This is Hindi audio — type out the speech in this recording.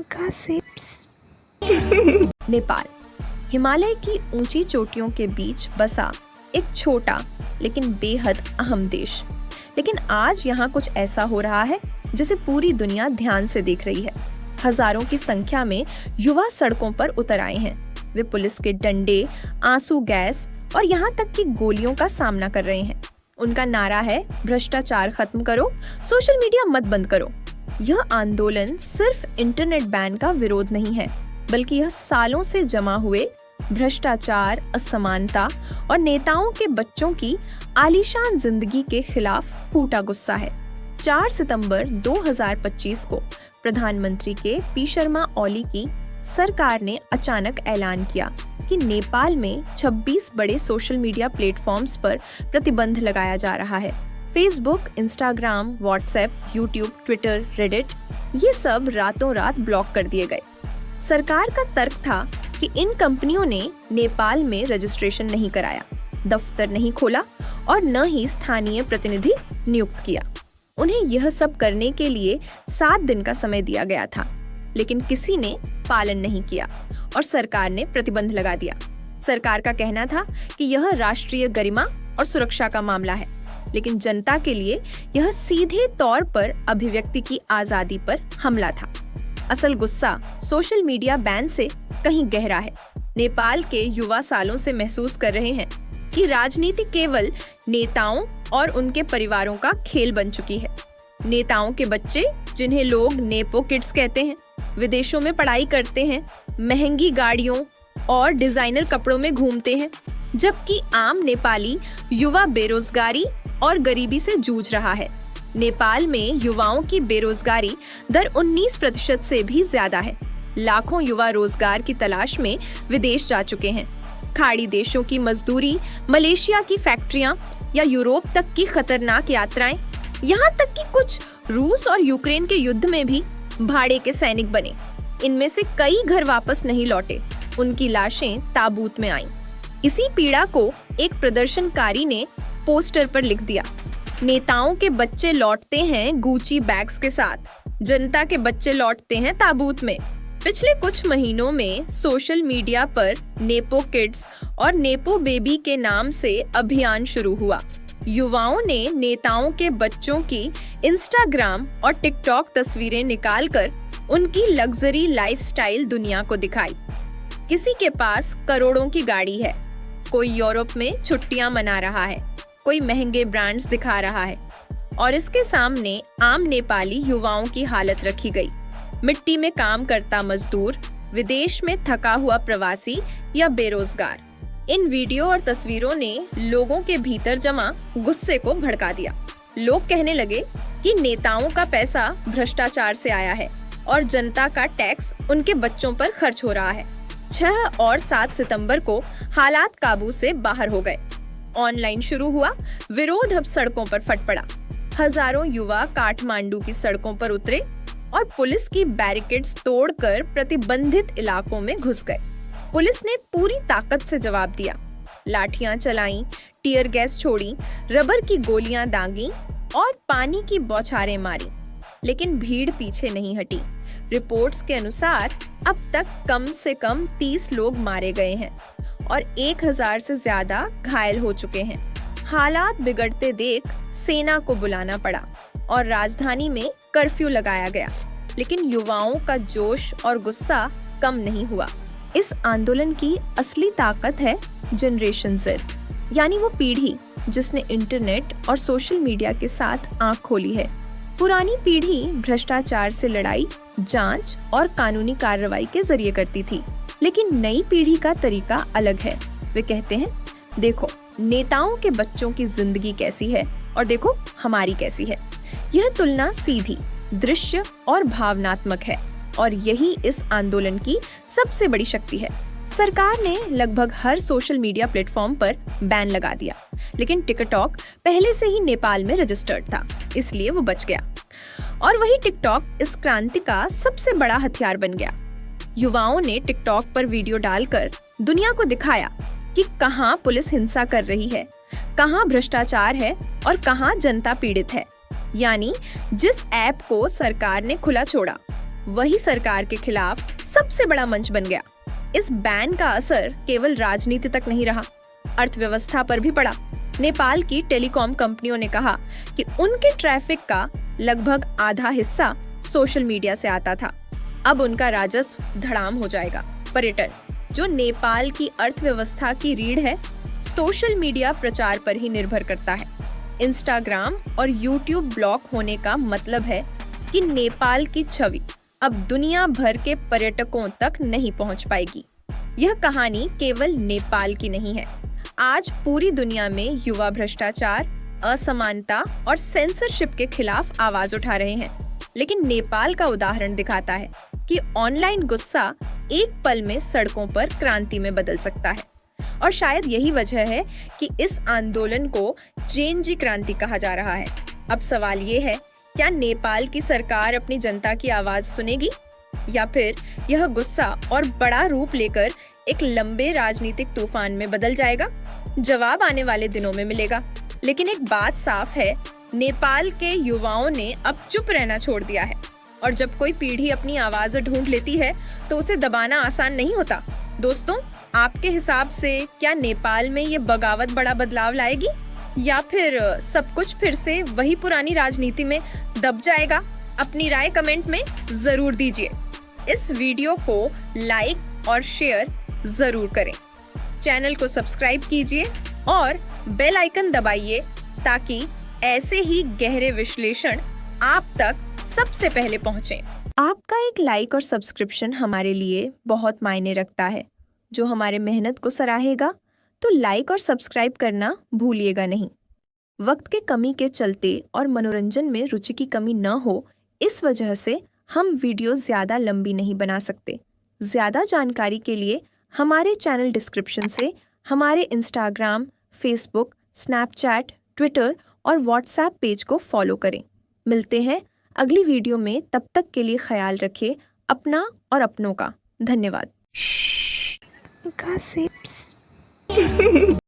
Gossips. नेपाल हिमालय की ऊंची चोटियों के बीच बसा एक छोटा लेकिन बेहद अहम देश। लेकिन आज यहाँ कुछ ऐसा हो रहा है जिसे पूरी दुनिया ध्यान से देख रही है। हजारों की संख्या में युवा सड़कों पर उतर आए हैं। वे पुलिस के डंडे, आंसू गैस और यहाँ तक कि गोलियों का सामना कर रहे हैं। उनका नारा है, भ्रष्टाचार खत्म करो, सोशल मीडिया मत बंद करो। यह आंदोलन सिर्फ इंटरनेट बैन का विरोध नहीं है, बल्कि यह सालों से जमा हुए भ्रष्टाचार, असमानता और नेताओं के बच्चों की आलीशान जिंदगी के खिलाफ फूटा गुस्सा है। 4 सितंबर 2025 को प्रधानमंत्री के पी शर्मा ओली की सरकार ने अचानक ऐलान किया कि नेपाल में 26 बड़े सोशल मीडिया प्लेटफॉर्म्स पर प्रतिबंध लगाया जा रहा है। Facebook, Instagram, WhatsApp, YouTube, Twitter, Reddit, ये सब रातों रात ब्लॉक कर दिए गए। सरकार का तर्क था कि इन कंपनियों ने नेपाल में रजिस्ट्रेशन नहीं कराया, दफ्तर नहीं खोला और न ही स्थानीय प्रतिनिधि नियुक्त किया। उन्हें यह सब करने के लिए 7 दिन का समय दिया गया था, लेकिन किसी ने पालन नहीं किया और सरकार ने प्रतिबंध लगा दिया। सरकार का कहना था कि यह राष्ट्रीय गरिमा और सुरक्षा का मामला है, लेकिन जनता के लिए यह सीधे तौर पर अभिव्यक्ति की आजादी पर हमला था। असल गुस्सा सोशल मीडिया बैन से कहीं गहरा है। नेपाल के युवा सालों से महसूस कर रहे हैं कि राजनीति केवल नेताओं और उनके परिवारों का खेल बन चुकी है। नेताओं के बच्चे, जिन्हें लोग नेपो किड्स कहते हैं, विदेशों में पढ़ाई करते हैं, महंगी गाड़ियों और डिजाइनर कपड़ों में घूमते हैं, जबकि आम नेपाली युवा बेरोजगारी और गरीबी से जूझ रहा है। नेपाल में युवाओं की बेरोजगारी दर 19% से भी ज्यादा है। लाखों युवा रोजगार की तलाश में विदेश जा चुके हैं। खाड़ी देशों की मजदूरी, मलेशिया की फैक्ट्रियां या यूरोप तक की खतरनाक यात्राएं, यहाँ तक कि कुछ रूस और यूक्रेन के युद्ध में भी भाड़े के सैनिक बने। इनमें से कई घर वापस नहीं लौटे, उनकी लाशें ताबूत में आईं। इसी पीड़ा को एक प्रदर्शनकारी ने पोस्टर पर लिख दिया, नेताओं के बच्चे लौटते हैं गुची बैग्स के साथ, जनता के बच्चे लौटते हैं ताबूत में। पिछले कुछ महीनों में सोशल मीडिया पर नेपो किड्स और नेपो बेबी के नाम से अभियान शुरू हुआ। युवाओं ने नेताओं के बच्चों की इंस्टाग्राम और टिकटॉक तस्वीरें निकालकर उनकी लग्जरी लाइफस्टाइल दुनिया को दिखाई। किसी के पास करोड़ों की गाड़ी है, कोई यूरोप में छुट्टियां मना रहा है, कोई महंगे ब्रांड्स दिखा रहा है, और इसके सामने आम नेपाली युवाओं की हालत रखी गई। मिट्टी में काम करता मजदूर, विदेश में थका हुआ प्रवासी या बेरोजगार। इन वीडियो और तस्वीरों ने लोगों के भीतर जमा गुस्से को भड़का दिया। लोग कहने लगे कि नेताओं का पैसा भ्रष्टाचार से आया है और जनता का टैक्स उनके बच्चों पर खर्च हो रहा है। 6 और 7 सितंबर को हालात काबू से बाहर हो गए। ऑनलाइन शुरू हुआ विरोध, अब सड़कों पर फट पड़ा। हजारों युवा काठमांडू की सड़कों पर उतरे और पुलिस की बैरिकेड्स तोड़कर प्रतिबंधित इलाकों में घुस गए। पुलिस ने पूरी ताकत से जवाब दिया, लाठियां चलाईं, टीयर गैस छोड़ी, रबर की गोलियां दागी और पानी की बौछारें मारी, लेकिन भीड़ पीछे नहीं हटी। रिपोर्ट्स के अनुसार अब तक कम से कम 30 लोग मारे गए हैं और 1000 से ज्यादा घायल हो चुके हैं। हालात बिगड़ते देख सेना को बुलाना पड़ा और राजधानी में कर्फ्यू लगाया गया, लेकिन युवाओं का जोश और गुस्सा कम नहीं हुआ। इस आंदोलन की असली ताकत है जनरेशन ज़ेड, यानी वो पीढ़ी जिसने इंटरनेट और सोशल मीडिया के साथ आंख खोली है। पुरानी पीढ़ी भ्रष्टाचार से लड़ाई, जांच और कानूनी कार्रवाई के जरिए करती थी, लेकिन नई पीढ़ी का तरीका अलग है। वे कहते हैं, देखो नेताओं के बच्चों की जिंदगी कैसी है और देखो हमारी कैसी है। यह तुलना सीधी, दृश्य और भावनात्मक है, और यही इस आंदोलन की सबसे बड़ी शक्ति है। सरकार ने लगभग हर सोशल मीडिया प्लेटफॉर्म पर बैन लगा दिया, लेकिन टिकटॉक पहले से ही नेपाल में रजिस्टर्ड था, इसलिए वो बच गया। और वही टिकटॉक इस क्रांति का सबसे बड़ा हथियार बन गया। युवाओं ने टिकटॉक पर वीडियो डालकर दुनिया को दिखाया कि कहां पुलिस हिंसा कर रही है, कहां भ्रष्टाचार है और कहां जनता पीड़ित है। यानी जिस ऐप को सरकार ने खुला छोड़ा, वही सरकार के खिलाफ सबसे बड़ा मंच बन गया। इस बैन का असर केवल राजनीति तक नहीं रहा, अर्थव्यवस्था पर भी पड़ा। नेपाल की टेलीकॉम कंपनियों ने कहा कि उनके ट्रैफिक का लगभग आधा हिस्सा सोशल मीडिया से आता था। अब उनका राजस्व धड़ाम हो जाएगा। पर्यटन, जो नेपाल की अर्थव्यवस्था की रीढ़ है, सोशल मीडिया प्रचार पर ही निर्भर करता है। इंस्टाग्राम और यूट्यूब ब्लॉक होने का मतलब है कि नेपाल की छवि अब दुनिया भर के पर्यटकों तक नहीं पहुंच पाएगी। यह कहानी केवल नेपाल की नहीं है। आज पूरी दुनिया में युवा भ्रष्टाचार, असमानता और सेंसरशिप के खिलाफ आवाज उठा रहे हैं। लेकिन नेपाल का उदाहरण दिखाता है कि ऑनलाइन गुस्सा एक पल में सड़कों पर क्रांति में बदल सकता है। और शायद यही वजह है कि इस आंदोलन को जेन जी क्रांति कहा जा रहा है। अब सवाल ये है, क्या नेपाल की सरकार अपनी जनता की आवाज सुनेगी, या फिर यह गुस्सा और बड़ा रूप लेकर एक लंबे राजनीतिक तूफान में बदल जाएगा? जवाब आने वाले दिनों में मिलेगा। लेकिन एक बात साफ है, नेपाल के युवाओं ने अब चुप रहना छोड़ दिया है। और जब कोई पीढ़ी अपनी आवाज ढूंढ लेती है तो उसे दबाना आसान नहीं होता। दोस्तों, आपके हिसाब से क्या नेपाल में ये बगावत बड़ा बदलाव लाएगी, या फिर सब कुछ फिर से वही पुरानी राजनीति में दब जाएगा? अपनी राय कमेंट में जरूर दीजिए। इस वीडियो को लाइक और शेयर जरूर करें। चैनल को सब्सक्राइब कीजिए और बेल आइकन दबाइए ताकि ऐसे ही गहरे विश्लेषण आप तक सबसे पहले पहुंचे। आपका एक लाइक और सब्सक्रिप्शन हमारे लिए बहुत मायने रखता है। जो हमारे मेहनत को सराहेगा तो लाइक और सब्सक्राइब करना भूलिएगा नहीं। वक्त के कमी के चलते और मनोरंजन में रुचि की कमी न हो, इस वजह से हम वीडियो ज़्यादा लंबी नहीं बना सकते। ज़्यादा जानकारी के लिए हमारे चैनल डिस्क्रिप्शन से हमारे इंस्टाग्राम, फेसबुक, स्नैपचैट, ट्विटर और व्हाट्सएप पेज को फॉलो करें। मिलते हैं अगली वीडियो में। तब तक के लिए ख्याल रखें अपना और अपनों का। धन्यवाद।